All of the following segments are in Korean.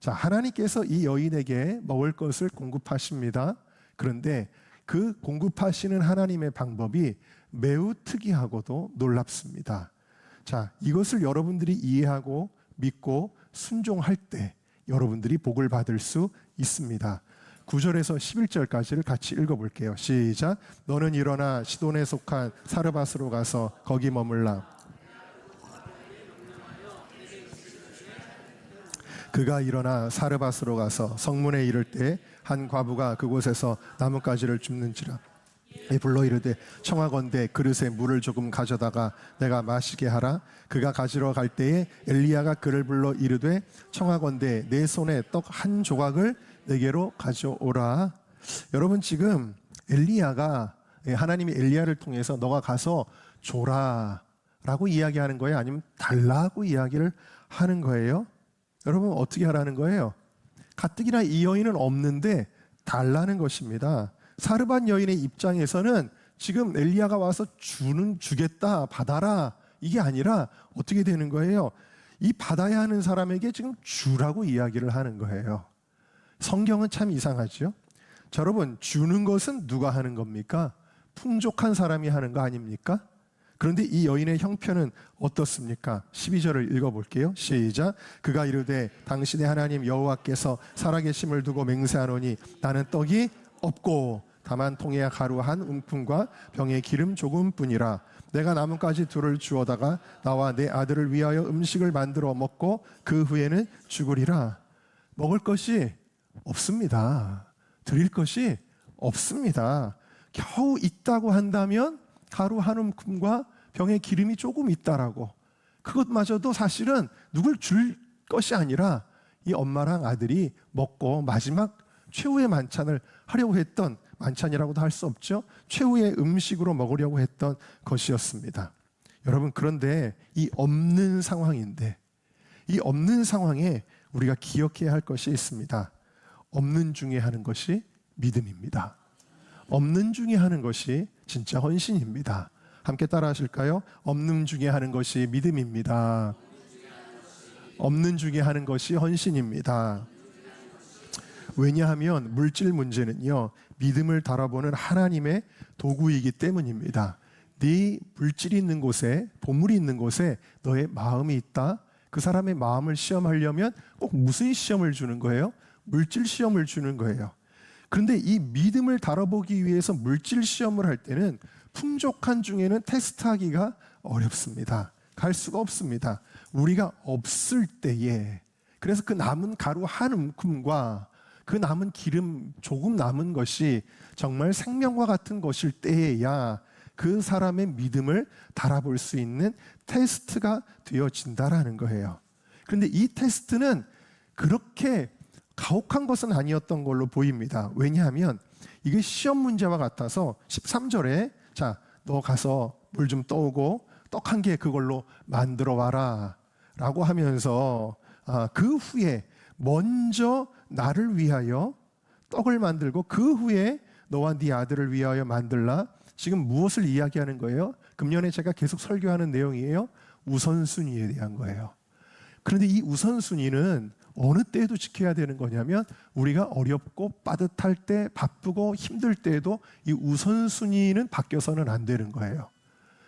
자, 하나님께서 이 여인에게 먹을 것을 공급하십니다. 그런데 그 공급하시는 하나님의 방법이 매우 특이하고도 놀랍습니다. 자, 이것을 여러분들이 이해하고 믿고 순종할 때 여러분들이 복을 받을 수 있습니다. 9절에서 11절까지를 같이 읽어볼게요. 시작. 너는 일어나 시돈에 속한 사르밧으로 가서 거기 머물라. 그가 일어나 사르밧으로 가서 성문에 이를 때 한 과부가 그곳에서 나뭇가지를 줍는지라. 불러 이르되 청하건대 그릇에 물을 조금 가져다가 내가 마시게 하라. 그가 가지러 갈 때에 엘리야가 그를 불러 이르되 청하건대 내 손에 떡 한 조각을 내게로 가져오라. 여러분, 지금 엘리야가, 하나님이 엘리야를 통해서 너가 가서 줘라 라고 이야기하는 거예요? 아니면 달라고 이야기를 하는 거예요? 여러분, 어떻게 하라는 거예요? 가뜩이나 이 여인은 없는데 달라는 것입니다. 사르밧 여인의 입장에서는 지금 엘리야가 와서 주겠다, 받아라, 이게 아니라 어떻게 되는 거예요? 이 받아야 하는 사람에게 지금 주라고 이야기를 하는 거예요. 성경은 참 이상하죠? 자, 여러분, 주는 것은 누가 하는 겁니까? 풍족한 사람이 하는 거 아닙니까? 그런데 이 여인의 형편은 어떻습니까? 12절을 읽어볼게요. 시작. 그가 이르되 당신의 하나님 여호와께서 살아계심을 두고 맹세하노니 나는 떡이 없고 다만 통에 가루 한 움큼과 병에 기름 조금뿐이라. 내가 나뭇가지 둘을 주어다가 나와 내 아들을 위하여 음식을 만들어 먹고 그 후에는 죽으리라. 먹을 것이 없습니다. 드릴 것이 없습니다. 겨우 있다고 한다면 가루 한 움큼과 병에 기름이 조금 있다라고, 그것마저도 사실은 누굴 줄 것이 아니라 이 엄마랑 아들이 먹고 마지막 최후의 만찬을 하려고 했던, 만찬이라고도 할 수 없죠, 최후의 음식으로 먹으려고 했던 것이었습니다. 여러분, 그런데 이 없는 상황인데, 이 없는 상황에 우리가 기억해야 할 것이 있습니다. 없는 중에 하는 것이 믿음입니다. 없는 중에 하는 것이 진짜 헌신입니다. 함께 따라 하실까요? 없는 중에 하는 것이 믿음입니다. 없는 중에 하는 것이 헌신입니다. 왜냐하면 물질 문제는요, 믿음을 달아보는 하나님의 도구이기 때문입니다. 네 물질이 있는 곳에, 보물이 있는 곳에 너의 마음이 있다. 그 사람의 마음을 시험하려면 꼭 무슨 시험을 주는 거예요? 물질 시험을 주는 거예요. 그런데 이 믿음을 다뤄보기 위해서 물질 시험을 할 때는 풍족한 중에는 테스트하기가 어렵습니다. 갈 수가 없습니다. 우리가 없을 때에, 그래서 그 남은 가루 한 움큼과 그 남은 기름 조금 남은 것이 정말 생명과 같은 것일 때에야 그 사람의 믿음을 달아볼 수 있는 테스트가 되어진다라는 거예요. 그런데 이 테스트는 그렇게 가혹한 것은 아니었던 걸로 보입니다. 왜냐하면 이게 시험 문제와 같아서 13절에 자, 너 가서 물 좀 떠오고 떡 한 개 그걸로 만들어 와라 라고 하면서 그 후에 먼저 나를 위하여 떡을 만들고 그 후에 너와 네 아들을 위하여 만들라. 지금 무엇을 이야기하는 거예요? 금년에 제가 계속 설교하는 내용이에요. 우선순위에 대한 거예요. 그런데 이 우선순위는 어느 때에도 지켜야 되는 거냐면 우리가 어렵고 빠듯할 때, 바쁘고 힘들 때에도 이 우선순위는 바뀌어서는 안 되는 거예요.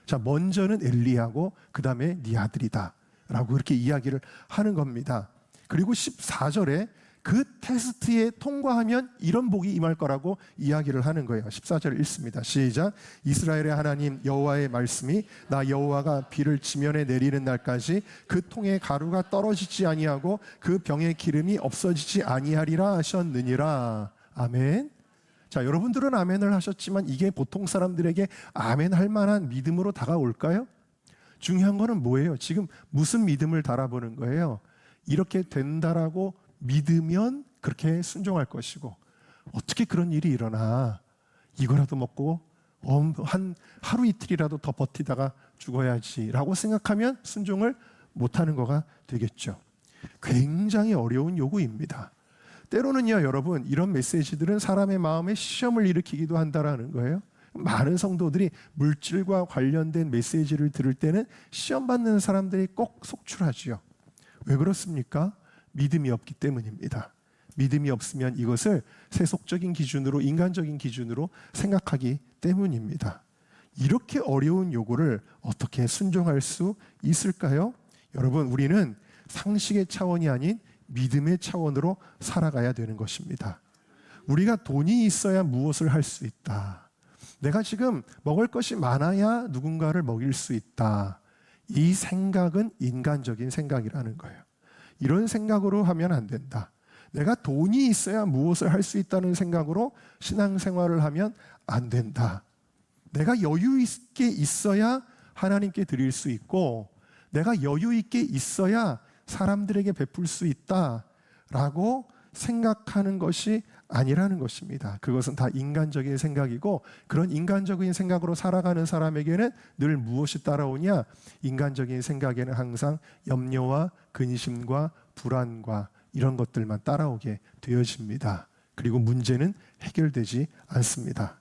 자, 먼저는 엘리야고 그 다음에 네 아들이다 라고 그렇게 이야기를 하는 겁니다. 그리고 14절에 그 테스트에 통과하면 이런 복이 임할 거라고 이야기를 하는 거예요. 14절 읽습니다. 시작. 이스라엘의 하나님 여호와의 말씀이 나 여호와가 비를 지면에 내리는 날까지 그 통에 가루가 떨어지지 아니하고 그 병에 기름이 없어지지 아니하리라 하셨느니라. 아멘. 자, 여러분들은 아멘을 하셨지만 이게 보통 사람들에게 아멘 할 만한 믿음으로 다가올까요? 중요한 거는 뭐예요? 지금 무슨 믿음을 달아보는 거예요? 이렇게 된다라고 믿으면 그렇게 순종할 것이고, 어떻게 그런 일이 일어나? 이거라도 먹고 한 하루 이틀이라도 더 버티다가 죽어야지라고 생각하면 순종을 못하는 거가 되겠죠. 굉장히 어려운 요구입니다. 때로는요, 여러분, 이런 메시지들은 사람의 마음에 시험을 일으키기도 한다라는 거예요. 많은 성도들이 물질과 관련된 메시지를 들을 때는 시험받는 사람들이 꼭 속출하지요. 왜 그렇습니까? 믿음이 없기 때문입니다. 믿음이 없으면 이것을 세속적인 기준으로, 인간적인 기준으로 생각하기 때문입니다. 이렇게 어려운 요구를 어떻게 순종할 수 있을까요? 여러분, 우리는 상식의 차원이 아닌 믿음의 차원으로 살아가야 되는 것입니다. 우리가 돈이 있어야 무엇을 할 수 있다. 내가 지금 먹을 것이 많아야 누군가를 먹일 수 있다. 이 생각은 인간적인 생각이라는 거예요. 이런 생각으로 하면 안 된다. 내가 돈이 있어야 무엇을 할 수 있다는 생각으로 신앙생활을 하면 안 된다. 내가 여유 있게 있어야 하나님께 드릴 수 있고, 내가 여유 있게 있어야 사람들에게 베풀 수 있다라고 생각하는 것이 아니라는 것입니다. 그것은 다 인간적인 생각이고, 그런 인간적인 생각으로 살아가는 사람에게는 늘 무엇이 따라오냐? 인간적인 생각에는 항상 염려와 근심과 불안과 이런 것들만 따라오게 되어집니다. 그리고 문제는 해결되지 않습니다.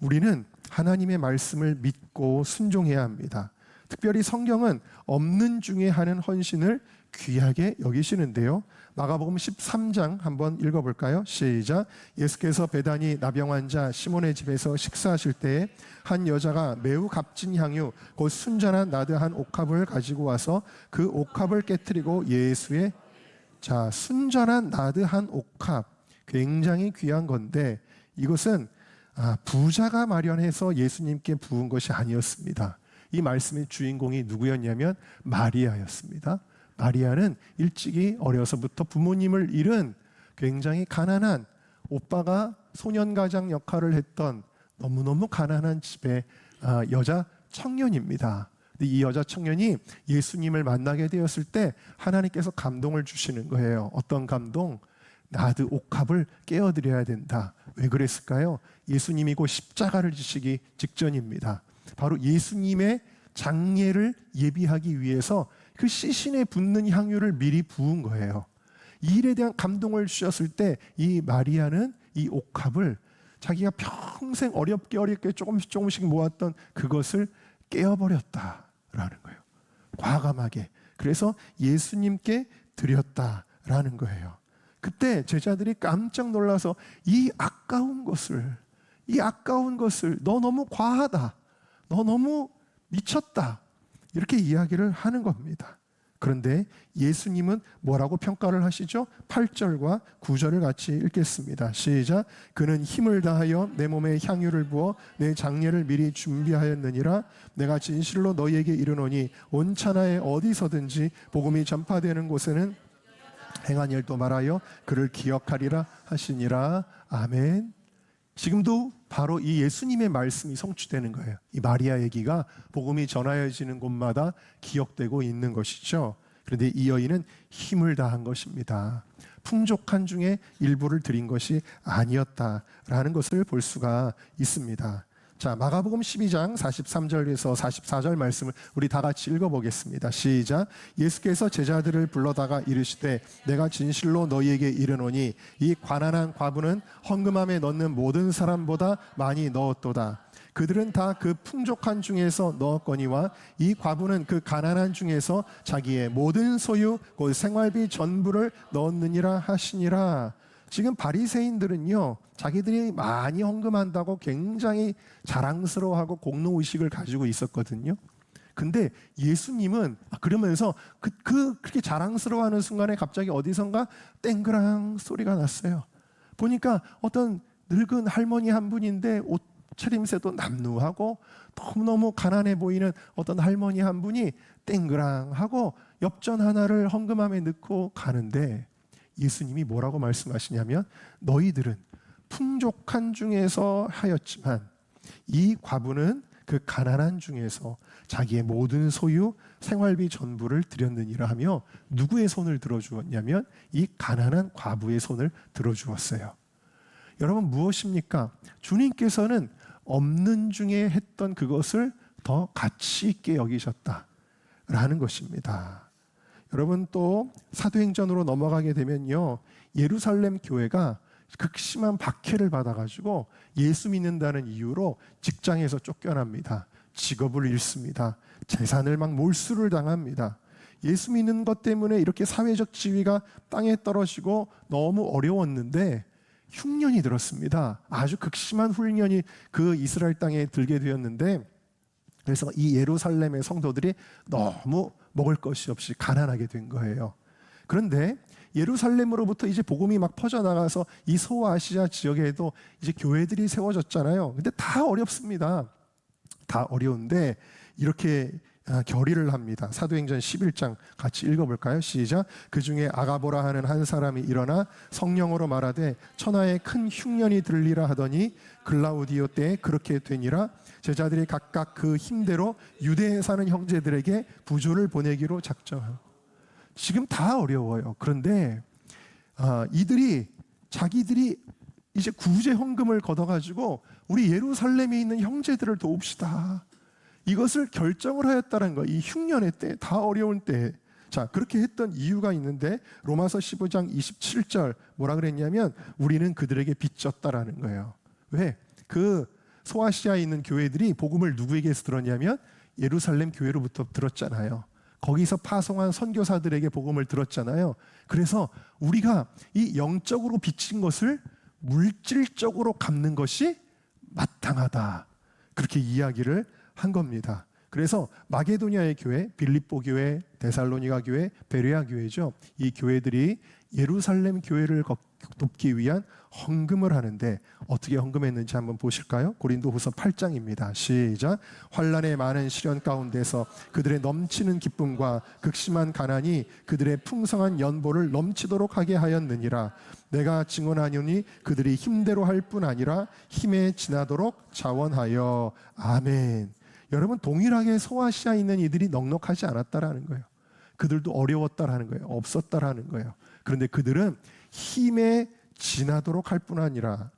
우리는 하나님의 말씀을 믿고 순종해야 합니다. 특별히 성경은 없는 중에 하는 헌신을 귀하게 여기시는데요. 마가복음 13장 한번 읽어볼까요? 시작. 예수께서 베다니 나병 환자 시몬의 집에서 식사하실 때에 한 여자가 매우 값진 향유 곧 순전한 나드한 옥합을 가지고 와서 그 옥합을 깨뜨리고 예수의, 자, 순전한 나드한 옥합, 굉장히 귀한 건데 이것은 부자가 마련해서 예수님께 부은 것이 아니었습니다. 이 말씀의 주인공이 누구였냐면 마리아였습니다. 마리아는 일찍이 어려서부터 부모님을 잃은 굉장히 가난한, 오빠가 소년가장 역할을 했던 너무너무 가난한 집의 여자 청년입니다. 이 여자 청년이 예수님을 만나게 되었을 때 하나님께서 감동을 주시는 거예요. 어떤 감동? 나드 옥합을 깨어드려야 된다. 왜 그랬을까요? 예수님이 곧 십자가를 지시기 직전입니다. 바로 예수님의 장례를 예비하기 위해서 그 시신에 붓는 향유를 미리 부은 거예요. 이 일에 대한 감동을 주셨을 때 이 마리아는 이 옥합을 자기가 평생 어렵게 조금씩 모았던 그것을 깨어버렸다라는 거예요. 과감하게. 그래서 예수님께 드렸다라는 거예요. 그때 제자들이 깜짝 놀라서 이 아까운 것을 너 너무 과하다, 너 너무 미쳤다, 이렇게 이야기를 하는 겁니다. 그런데 예수님은 뭐라고 평가를 하시죠? 8절과 9절을 같이 읽겠습니다. 시작. 그는 힘을 다하여 내 몸에 향유를 부어 내 장례를 미리 준비하였느니라. 내가 진실로 너희에게 이르노니 온 천하에 어디서든지 복음이 전파되는 곳에는 행한 일도 말하여 그를 기억하리라 하시니라. 아멘. 지금도 바로 이 예수님의 말씀이 성취되는 거예요. 이 마리아 얘기가 복음이 전하여지는 곳마다 기억되고 있는 것이죠. 그런데 이 여인은 힘을 다한 것입니다. 풍족한 중에 일부를 드린 것이 아니었다라는 것을 볼 수가 있습니다. 자, 마가복음 12장 43절에서 44절 말씀을 우리 다 같이 읽어보겠습니다. 시작. 예수께서 제자들을 불러다가 이르시되 내가 진실로 너희에게 이르노니 이 가난한 과부는 헌금함에 넣는 모든 사람보다 많이 넣었도다. 그들은 다 그 풍족한 중에서 넣었거니와 이 과부는 그 가난한 중에서 자기의 모든 소유 곧 생활비 전부를 넣었느니라 하시니라. 지금 바리새인들은요, 자기들이 많이 헌금한다고 굉장히 자랑스러워하고 공로의식을 가지고 있었거든요. 근데 예수님은 그러면서 그렇게 자랑스러워하는 순간에 갑자기 어디선가 땡그랑 소리가 났어요. 보니까 어떤 늙은 할머니 한 분인데 옷 차림새도 남루하고 너무너무 가난해 보이는 어떤 할머니 한 분이 땡그랑 하고 엽전 하나를 헌금함에 넣고 가는데, 예수님이 뭐라고 말씀하시냐면 너희들은 풍족한 중에서 하였지만 이 과부는 그 가난한 중에서 자기의 모든 소유 생활비 전부를 드렸느니라 하며 누구의 손을 들어주었냐면 이 가난한 과부의 손을 들어주었어요. 여러분, 무엇입니까? 주님께서는 없는 중에 했던 그것을 더 가치 있게 여기셨다라는 것입니다. 여러분, 또 사도행전으로 넘어가게 되면요, 예루살렘 교회가 극심한 박해를 받아가지고 예수 믿는다는 이유로 직장에서 쫓겨납니다. 직업을 잃습니다. 재산을 막 몰수를 당합니다. 예수 믿는 것 때문에 이렇게 사회적 지위가 땅에 떨어지고 너무 어려웠는데 흉년이 들었습니다. 아주 극심한 흉년이 그 이스라엘 땅에 들게 되었는데, 그래서 이 예루살렘의 성도들이 너무 먹을 것이 없이 가난하게 된 거예요. 그런데 예루살렘으로부터 이제 복음이 막 퍼져나가서 이 소아시아 지역에도 이제 교회들이 세워졌잖아요. 근데 다 어렵습니다. 다 어려운데 이렇게 결의를 합니다. 사도행전 11장 같이 읽어볼까요? 시작. 그 중에 아가보라 하는 한 사람이 일어나 성령으로 말하되 천하에 큰 흉년이 들리라 하더니 글라우디오 때에 그렇게 되니라. 제자들이 각각 그 힘대로 유대에 사는 형제들에게 부조를 보내기로 작정하고. 지금 다 어려워요. 그런데 이들이 자기들이 이제 구제 헌금을 걷어가지고 우리 예루살렘에 있는 형제들을 도웁시다, 이것을 결정을 하였다는 거예요. 이 흉년의 때, 다 어려운 때. 자, 그렇게 했던 이유가 있는데 로마서 15장 27절 뭐라 그랬냐면 우리는 그들에게 빚졌다라는 거예요. 왜? 그 소아시아에 있는 교회들이 복음을 누구에게서 들었냐면 예루살렘 교회로부터 들었잖아요. 거기서 파송한 선교사들에게 복음을 들었잖아요. 그래서 우리가 이 영적으로 빚진 것을 물질적으로 갚는 것이 마땅하다, 그렇게 이야기를 한 겁니다. 그래서 마게도니아의 교회, 빌립보 교회, 데살로니가 교회, 베레아 교회죠. 이 교회들이 예루살렘 교회를 돕기 위한 헌금을 하는데 어떻게 헌금했는지 한번 보실까요? 고린도후서 8장입니다. 시작. 환난의 많은 시련 가운데서 그들의 넘치는 기쁨과 극심한 가난이 그들의 풍성한 연보를 넘치도록 하게 하였느니라. 내가 증언하노니 그들이 힘대로 할 뿐 아니라 힘에 지나도록 자원하여. 아멘. 여러분, 동일하게 소아시아에 있는 이들이 넉넉하지 않았다라는 거예요. 그들도 어려웠다라는 거예요. 없었다라는 거예요. 그런데 그들은 힘에 지나도록 할 뿐 아니라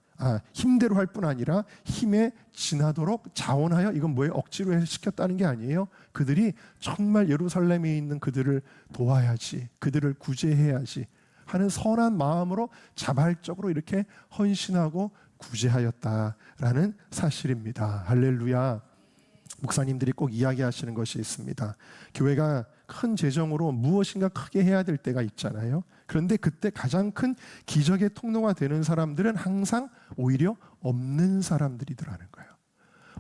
힘대로 할 뿐 아니라 힘에 지나도록 자원하여. 이건 뭐예요? 억지로 시켰다는 게 아니에요. 그들이 정말 예루살렘에 있는 그들을 도와야지, 그들을 구제해야지 하는 선한 마음으로 자발적으로 이렇게 헌신하고 구제하였다라는 사실입니다. 할렐루야. 목사님들이 꼭 이야기하시는 것이 있습니다. 교회가 큰 재정으로 무엇인가 크게 해야 될 때가 있잖아요. 그런데 그때 가장 큰 기적의 통로가 되는 사람들은 항상 오히려 없는 사람들이더라는 거예요.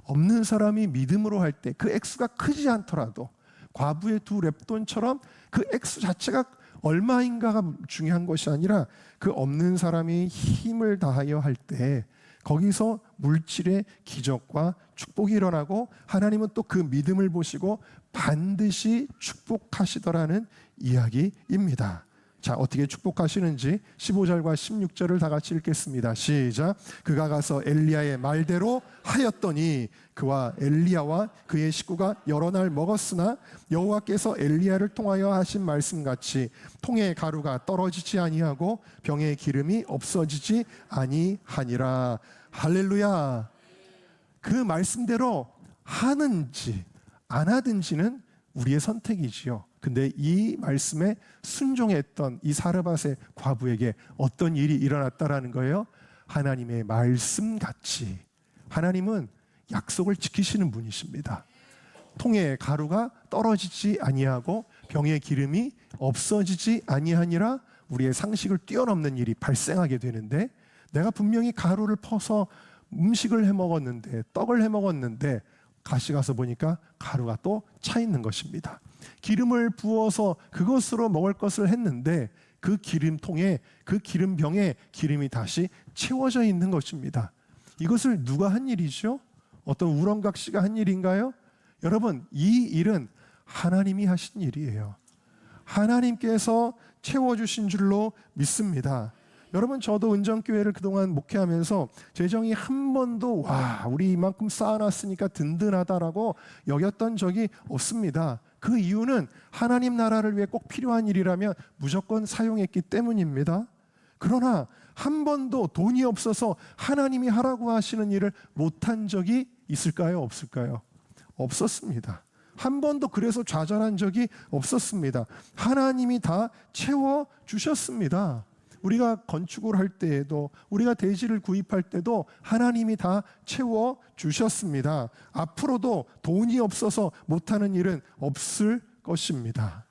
없는 사람이 믿음으로 할 때 그 액수가 크지 않더라도 과부의 2렙돈처럼 그 액수 자체가 얼마인가가 중요한 것이 아니라 그 없는 사람이 힘을 다하여 할 때 거기서 물질의 기적과 축복이 일어나고 하나님은 또 그 믿음을 보시고 반드시 축복하시더라는 이야기입니다. 자, 어떻게 축복하시는지 15절과 16절을 다 같이 읽겠습니다. 시작. 그가 가서 엘리야의 말대로 하였더니 그와 엘리야와 그의 식구가 여러 날 먹었으나 여호와께서 엘리야를 통하여 하신 말씀같이 통의 가루가 떨어지지 아니하고 병의 기름이 없어지지 아니하니라. 할렐루야. 그 말씀대로 하는지 안 하든지는 우리의 선택이지요. 근데 이 말씀에 순종했던 이 사르밧의 과부에게 어떤 일이 일어났다라는 거예요? 하나님의 말씀같이. 하나님은 약속을 지키시는 분이십니다. 통에 가루가 떨어지지 아니하고 병의 기름이 없어지지 아니하니라. 우리의 상식을 뛰어넘는 일이 발생하게 되는데, 내가 분명히 가루를 퍼서 음식을 해 먹었는데, 떡을 해 먹었는데 다시 가서 보니까 가루가 또 차 있는 것입니다. 기름을 부어서 그것으로 먹을 것을 했는데 그 기름통에, 그 기름병에 기름이 다시 채워져 있는 것입니다. 이것을 누가 한 일이죠? 어떤 우렁각 씨가 한 일인가요? 여러분, 이 일은 하나님이 하신 일이에요. 하나님께서 채워주신 줄로 믿습니다. 여러분, 저도 은정교회를 그동안 목회하면서 재정이 한 번도 우리 이만큼 쌓아놨으니까 든든하다라고 여겼던 적이 없습니다. 그 이유는 하나님 나라를 위해 꼭 필요한 일이라면 무조건 사용했기 때문입니다. 그러나 한 번도 돈이 없어서 하나님이 하라고 하시는 일을 못한 적이 있을까요? 없을까요? 없었습니다. 한 번도 그래서 좌절한 적이 없었습니다. 하나님이 다 채워주셨습니다. 우리가 건축을 할 때에도, 우리가 대지를 구입할 때도 하나님이 다 채워주셨습니다. 앞으로도 돈이 없어서 못하는 일은 없을 것입니다.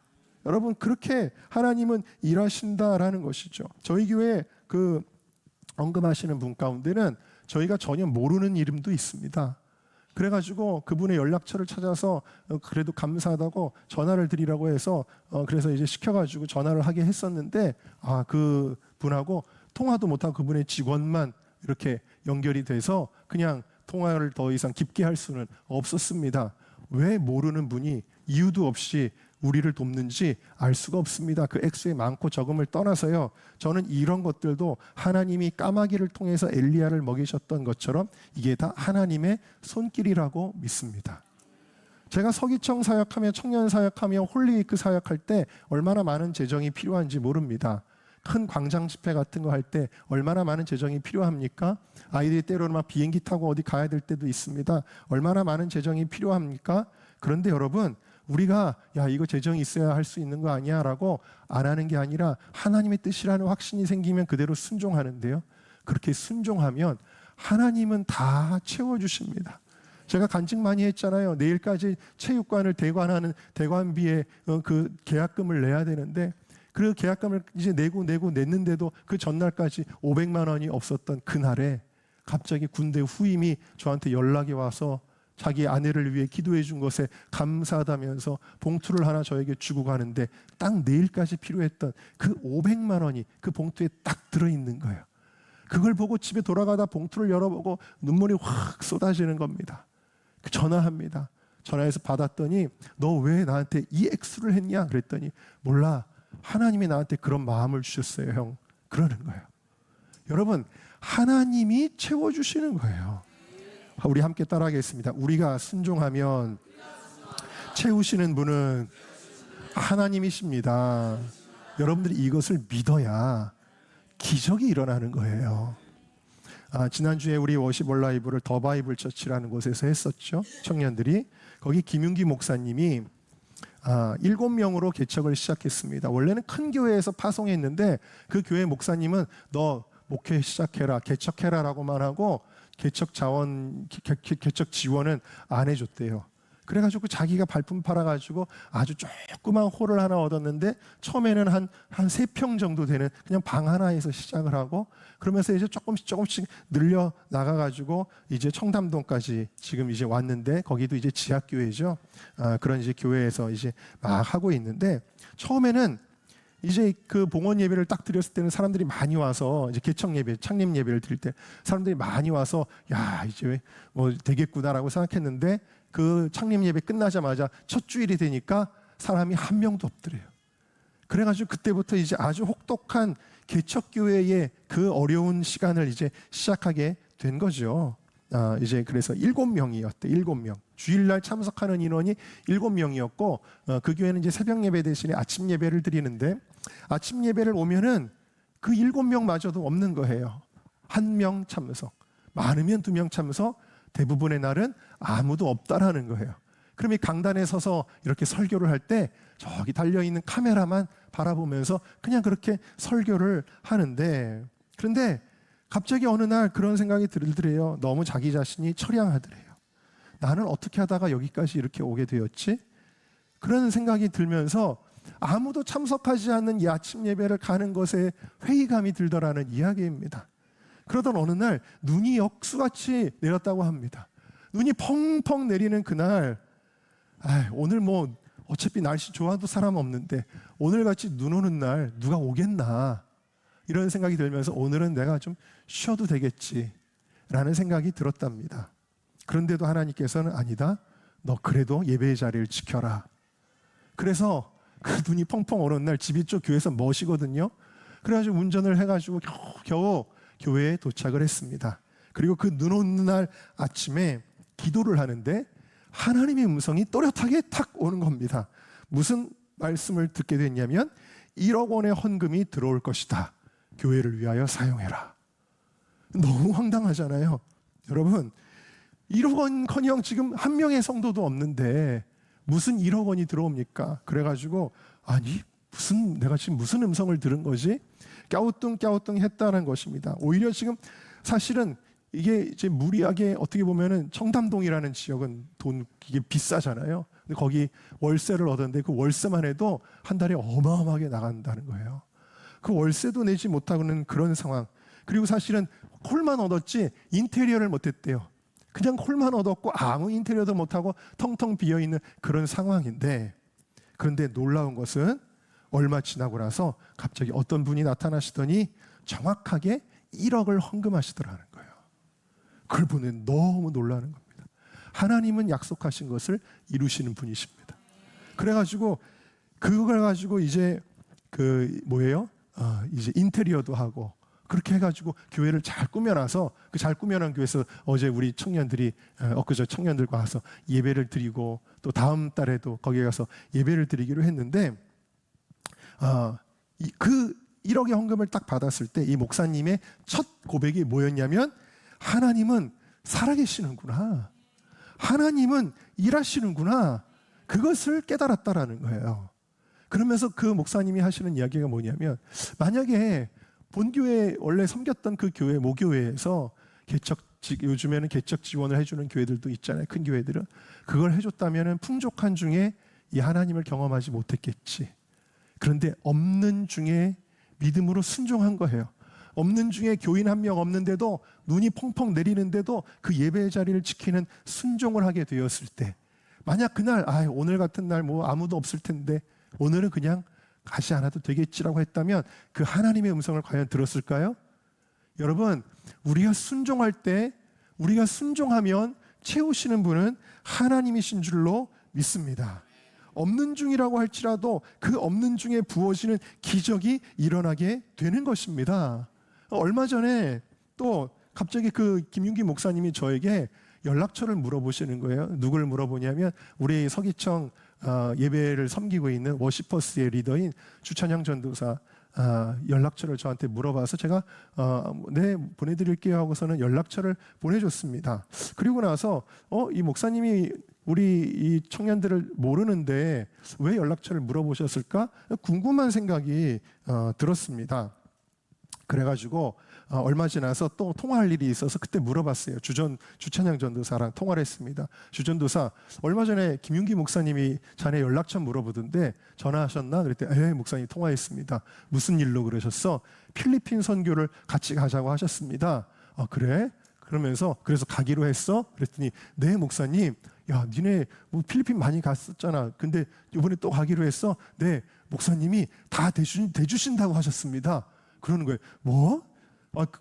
여러분 그렇게 하나님은 일하신다라는 것이죠. 저희 교회 그 언급하시는 분 가운데는 저희가 전혀 모르는 이름도 있습니다. 그래가지고 그분의 연락처를 찾아서 그래도 감사하다고 전화를 드리라고 해서 그래서 이제 시켜가지고 전화를 하게 했었는데 그 분하고 통화도 못하고 그분의 직원만 이렇게 연결이 돼서 그냥 통화를 더 이상 깊게 할 수는 없었습니다. 왜 모르는 분이 이유도 없이 우리를 돕는지 알 수가 없습니다. 그 액수의 많고 적음을 떠나서요. 저는 이런 것들도 하나님이 까마귀를 통해서 엘리야를 먹이셨던 것처럼 이게 다 하나님의 손길이라고 믿습니다. 제가 서기청 사역하며 청년 사역하며 홀리위크 사역할 때 얼마나 많은 재정이 필요한지 모릅니다. 큰 광장 집회 같은 거 할 때 얼마나 많은 재정이 필요합니까? 아이들이 때로는 막 비행기 타고 어디 가야 될 때도 있습니다. 얼마나 많은 재정이 필요합니까? 그런데 여러분 우리가 이거 재정이 있어야 할 수 있는 거 아니야 라고 안 하는 게 아니라 하나님의 뜻이라는 확신이 생기면 그대로 순종하는데요. 그렇게 순종하면 하나님은 다 채워주십니다. 제가 간증 많이 했잖아요. 내일까지 체육관을 대관하는 대관비에 그 계약금을 내야 되는데 그 계약금을 이제 내고 냈는데도 그 전날까지 500만 원이 없었던 그날에 갑자기 군대 후임이 저한테 연락이 와서 자기 아내를 위해 기도해 준 것에 감사하다면서 봉투를 하나 저에게 주고 가는데 딱 내일까지 필요했던 그 500만 원이 그 봉투에 딱 들어있는 거예요. 그걸 보고 집에 돌아가다 봉투를 열어보고 눈물이 확 쏟아지는 겁니다. 전화합니다. 전화해서 받았더니 너 왜 나한테 이 액수를 했냐 그랬더니 몰라, 하나님이 나한테 그런 마음을 주셨어요 형, 그러는 거예요. 여러분 하나님이 채워주시는 거예요. 우리 함께 따라하겠습니다. 우리가 순종하면 채우시는 분은 하나님이십니다. 여러분들이 이것을 믿어야 기적이 일어나는 거예요. 지난주에 우리 워십 온라이브를 더 바이블 처치라는 곳에서 했었죠. 청년들이. 거기 김윤기 목사님이 7명으로 개척을 시작했습니다. 원래는 큰 교회에서 파송했는데 그 교회 목사님은 너 목회 시작해라, 개척해라 라고만 하고 개척 지원은 안 해줬대요. 그래가지고 자기가 발품 팔아가지고 아주 조그만 홀을 하나 얻었는데 처음에는 한 3평 정도 되는 그냥 방 하나에서 시작을 하고 그러면서 이제 조금씩 늘려 나가가지고 이제 청담동까지 지금 이제 왔는데 거기도 이제 지하교회죠. 그런 이제 교회에서 이제 막 하고 있는데 처음에는 이제 그 봉헌 예배를 딱 드렸을 때는 사람들이 많이 와서 이제 개척 예배, 창립 예배를 드릴 때 사람들이 많이 와서 이제 뭐 되겠구나라고 생각했는데 그 창립 예배 끝나자마자 첫 주일이 되니까 사람이 한 명도 없더래요. 그래가지고 그때부터 이제 아주 혹독한 개척 교회의 그 어려운 시간을 이제 시작하게 된 거죠. 이제 그래서 7명이었대. 7명. 주일날 참석하는 인원이 7명이었고 그 교회는 이제 새벽 예배 대신에 아침 예배를 드리는데 아침 예배를 오면은 그 7명마저도 없는 거예요. 1명 참석. 많으면 2명 참석. 대부분의 날은 아무도 없다라는 거예요. 그럼 이 강단에 서서 이렇게 설교를 할 때 저기 달려있는 카메라만 바라보면서 그냥 그렇게 설교를 하는데 그런데 갑자기 어느 날 그런 생각이 들더래요. 너무 자기 자신이 처량하더래요. 나는 어떻게 하다가 여기까지 이렇게 오게 되었지? 그런 생각이 들면서 아무도 참석하지 않는 이 아침 예배를 가는 것에 회의감이 들더라는 이야기입니다. 그러던 어느 날 눈이 역수같이 내렸다고 합니다. 눈이 펑펑 내리는 그날 오늘 뭐 어차피 날씨 좋아도 사람 없는데 오늘같이 눈 오는 날 누가 오겠나 이런 생각이 들면서 오늘은 내가 좀 쉬어도 되겠지라는 생각이 들었답니다. 그런데도 하나님께서는 아니다. 너 그래도 예배의 자리를 지켜라. 그래서 그 눈이 펑펑 오는 날 집이 쪽 교회에서 머시거든요. 그래가지고 운전을 해가지고 겨우 교회에 도착을 했습니다. 그리고 그 눈 오는 날 아침에 기도를 하는데 하나님의 음성이 또렷하게 탁 오는 겁니다. 무슨 말씀을 듣게 됐냐면 1억 원의 헌금이 들어올 것이다. 교회를 위하여 사용해라. 너무 황당하잖아요. 여러분 1억 원커녕 지금 한 명의 성도도 없는데 무슨 1억 원이 들어옵니까? 그래가지고 내가 지금 무슨 음성을 들은 거지? 갸우뚱 했다는 것입니다. 오히려 지금 사실은 이게 이제 무리하게 어떻게 보면은 청담동이라는 지역은 이게 비싸잖아요. 근데 거기 월세를 얻었는데 그 월세만 해도 한 달에 어마어마하게 나간다는 거예요. 그 월세도 내지 못하고는 그런 상황. 그리고 사실은 홀만 얻었지 인테리어를 못했대요. 그냥 홀만 얻었고 아무 인테리어도 못하고 텅텅 비어있는 그런 상황인데, 그런데 놀라운 것은 얼마 지나고 나서 갑자기 어떤 분이 나타나시더니 정확하게 1억을 헌금하시더라는 거예요. 그걸 보면 너무 놀라는 겁니다. 하나님은 약속하신 것을 이루시는 분이십니다. 그래가지고 그걸 가지고 이제 이제 인테리어도 하고 그렇게 해가지고 교회를 잘 꾸며놔서 그 잘 꾸며놓은 교회에서 어제 우리 청년들이 엊그제 청년들과 와서 예배를 드리고 또 다음 달에도 거기에 가서 예배를 드리기로 했는데, 그 1억의 헌금을 딱 받았을 때 이 목사님의 첫 고백이 뭐였냐면, 하나님은 살아계시는구나, 하나님은 일하시는구나, 그것을 깨달았다라는 거예요. 그러면서 그 목사님이 하시는 이야기가 뭐냐면, 만약에 본교회 원래 섬겼던 그 교회 모교회에서 요즘에는 개척 지원을 해주는 교회들도 있잖아요. 큰 교회들은 그걸 해줬다면 풍족한 중에 이 하나님을 경험하지 못했겠지. 그런데 없는 중에 믿음으로 순종한 거예요. 없는 중에 교인 한 명 없는데도, 눈이 펑펑 내리는데도 그 예배 자리를 지키는 순종을 하게 되었을 때, 만약 그날 오늘 같은 날 뭐 아무도 없을 텐데 오늘은 그냥 가지 않아도 되겠지라고 했다면 그 하나님의 음성을 과연 들었을까요? 여러분, 우리가 순종할 때, 우리가 순종하면 채우시는 분은 하나님이신 줄로 믿습니다. 없는 중이라고 할지라도 그 없는 중에 부어지는 기적이 일어나게 되는 것입니다. 얼마 전에 또 갑자기 그 김윤기 목사님이 저에게 연락처를 물어보시는 거예요. 누굴 물어보냐면 우리 서기청 예배를 섬기고 있는 워시퍼스의 리더인 주찬양 전도사 연락처를 저한테 물어봐서 제가 네, 보내드릴게요 하고서는 연락처를 보내줬습니다. 그리고 나서 이 목사님이 우리 이 청년들을 모르는데 왜 연락처를 물어보셨을까 궁금한 생각이 들었습니다. 그래가지고 얼마 지나서 또 통화할 일이 있어서 그때 물어봤어요. 주찬양 전도사랑 통화를 했습니다. 주전도사, 얼마 전에 김윤기 목사님이 자네 연락처 물어보던데 전화하셨나? 그랬더니 목사님 통화했습니다. 무슨 일로 그러셨어? 필리핀 선교를 같이 가자고 하셨습니다. 그래? 그러면서 그래서 가기로 했어? 그랬더니 네 목사님, 야 니네 뭐 필리핀 많이 갔었잖아. 근데 이번에 또 가기로 했어? 네 목사님이 다 대주신다고 하셨습니다. 그러는 거예요. 뭐?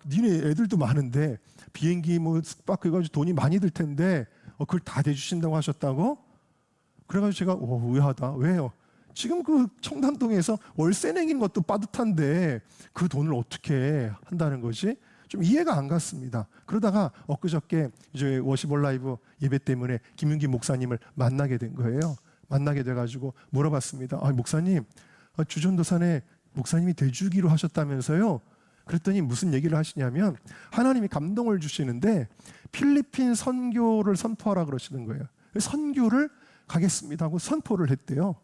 니네 애들도 많은데 비행기 뭐 숙박 해가지고 돈이 많이 들 텐데 그걸 다 대주신다고 하셨다고? 그래가지고 제가 의아하다. 왜요? 지금 그 청담동에서 월세 내긴 것도 빠듯한데 그 돈을 어떻게 한다는 거지? 좀 이해가 안 갔습니다. 그러다가 엊그저께 이제 워시볼 라이브 예배 때문에 김윤기 목사님을 만나게 된 거예요. 만나게 돼가지고 물어봤습니다. 목사님, 주전도사네 목사님이 대주기로 하셨다면서요? 그랬더니 무슨 얘기를 하시냐면 하나님이 감동을 주시는데 필리핀 선교를 선포하라 그러시는 거예요. 선교를 가겠습니다 하고 선포를 했대요.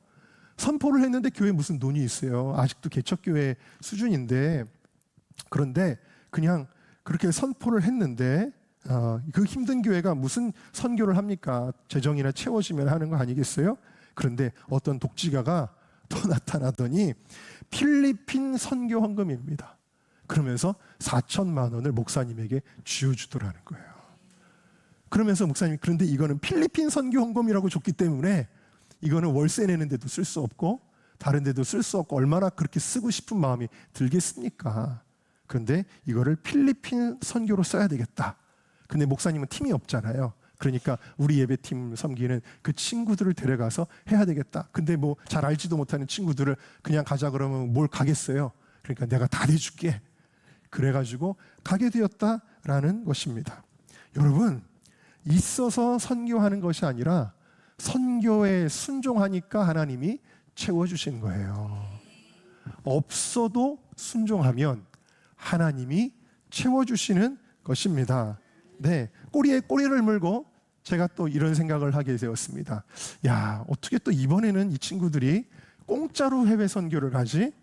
선포를 했는데 교회에 무슨 돈이 있어요. 아직도 개척교회 수준인데. 그런데 그냥 그렇게 선포를 했는데 그 힘든 교회가 무슨 선교를 합니까? 재정이나 채워지면 하는 거 아니겠어요? 그런데 어떤 독지가가 또 나타나더니 필리핀 선교 헌금입니다. 그러면서 4천만 원을 목사님에게 쥐어주더라는 거예요. 그러면서 목사님이 그런데 이거는 필리핀 선교 헌금이라고 줬기 때문에 이거는 월세 내는 데도 쓸 수 없고 다른 데도 쓸 수 없고 얼마나 그렇게 쓰고 싶은 마음이 들겠습니까? 그런데 이거를 필리핀 선교로 써야 되겠다. 근데 목사님은 팀이 없잖아요. 그러니까 우리 예배팀 섬기는 그 친구들을 데려가서 해야 되겠다. 근데 뭐 잘 알지도 못하는 친구들을 그냥 가자 그러면 뭘 가겠어요. 그러니까 내가 다 내줄게. 그래가지고 가게 되었다라는 것입니다. 여러분, 있어서 선교하는 것이 아니라 선교에 순종하니까 하나님이 채워주신 거예요. 없어도 순종하면 하나님이 채워주시는 것입니다. 네, 꼬리에 꼬리를 물고 제가 또 이런 생각을 하게 되었습니다. 야, 어떻게 또 이번에는 이 친구들이 공짜로 해외 선교를 가지?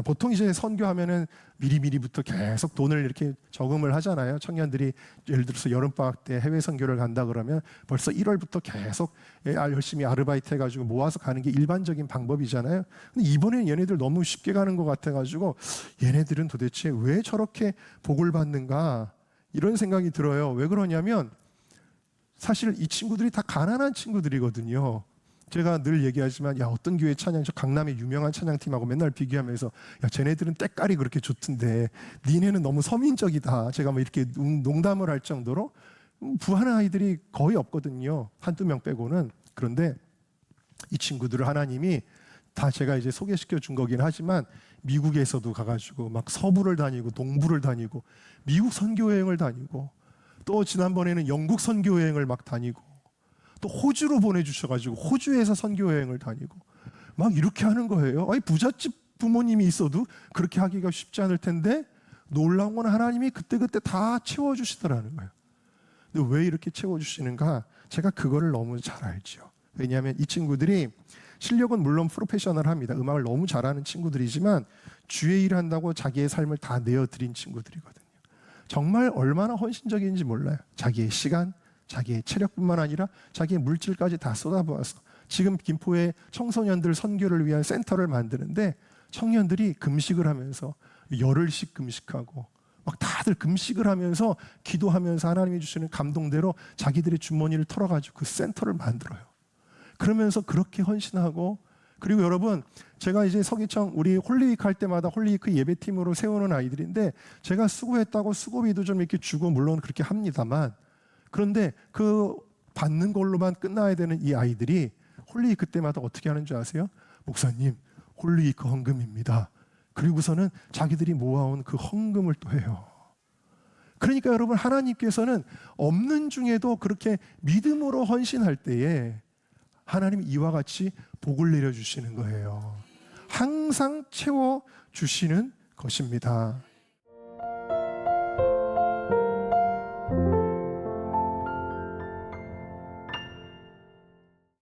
보통 이제 선교하면은 미리미리부터 계속 돈을 이렇게 저금을 하잖아요. 청년들이 예를 들어서 여름방학 때 해외 선교를 간다 그러면 벌써 1월부터 계속 열심히 아르바이트 해가지고 모아서 가는 게 일반적인 방법이잖아요. 근데 이번에는 얘네들 너무 쉽게 가는 것 같아가지고 얘네들은 도대체 왜 저렇게 복을 받는가 이런 생각이 들어요. 왜 그러냐면 사실 이 친구들이 다 가난한 친구들이거든요. 제가 늘 얘기하지만 야 어떤 교회 찬양 저 강남의 유명한 찬양팀하고 맨날 비교하면서 야 쟤네들은 때깔이 그렇게 좋던데 니네는 너무 서민적이다. 제가 뭐 이렇게 농담을 할 정도로 부하는 아이들이 거의 없거든요. 한두 명 빼고는. 그런데 이 친구들을 하나님이 다 제가 이제 소개시켜 준 거긴 하지만 미국에서도 가가지고 막 서부를 다니고 동부를 다니고 미국 선교 여행을 다니고 또 지난번에는 영국 선교 여행을 막 다니고 또 호주로 보내주셔가지고 호주에서 선교 여행을 다니고 막 이렇게 하는 거예요. 아니 부잣집 부모님이 있어도 그렇게 하기가 쉽지 않을 텐데 놀라운 건 하나님이 그때그때 다 채워주시더라는 거예요. 근데 왜 이렇게 채워주시는가? 제가 그거를 너무 잘 알죠. 왜냐하면 이 친구들이 실력은 물론 프로페셔널합니다. 음악을 너무 잘하는 친구들이지만 주의 일을 한다고 자기의 삶을 다 내어드린 친구들이거든요. 정말 얼마나 헌신적인지 몰라요. 자기의 시간, 자기의 체력뿐만 아니라 자기의 물질까지 다 쏟아부어서 지금 김포에 청소년들 선교를 위한 센터를 만드는데 청년들이 금식을 하면서 열흘씩 금식하고 막 다들 금식을 하면서 기도하면서 하나님이 주시는 감동대로 자기들의 주머니를 털어가지고 그 센터를 만들어요. 그러면서 그렇게 헌신하고 그리고 여러분 제가 이제 서기청 우리 홀리위크 할 때마다 홀리위크 예배팀으로 세우는 아이들인데 제가 수고했다고 수고비도 좀 이렇게 주고 물론 그렇게 합니다만 그런데 그 받는 걸로만 끝나야 되는 이 아이들이 홀리위크 때마다 어떻게 하는 줄 아세요? 목사님 홀리위크 헌금입니다. 그리고서는 자기들이 모아온 그 헌금을 또 해요. 그러니까 여러분 하나님께서는 없는 중에도 그렇게 믿음으로 헌신할 때에 하나님이 이와 같이 복을 내려주시는 거예요. 항상 채워주시는 것입니다.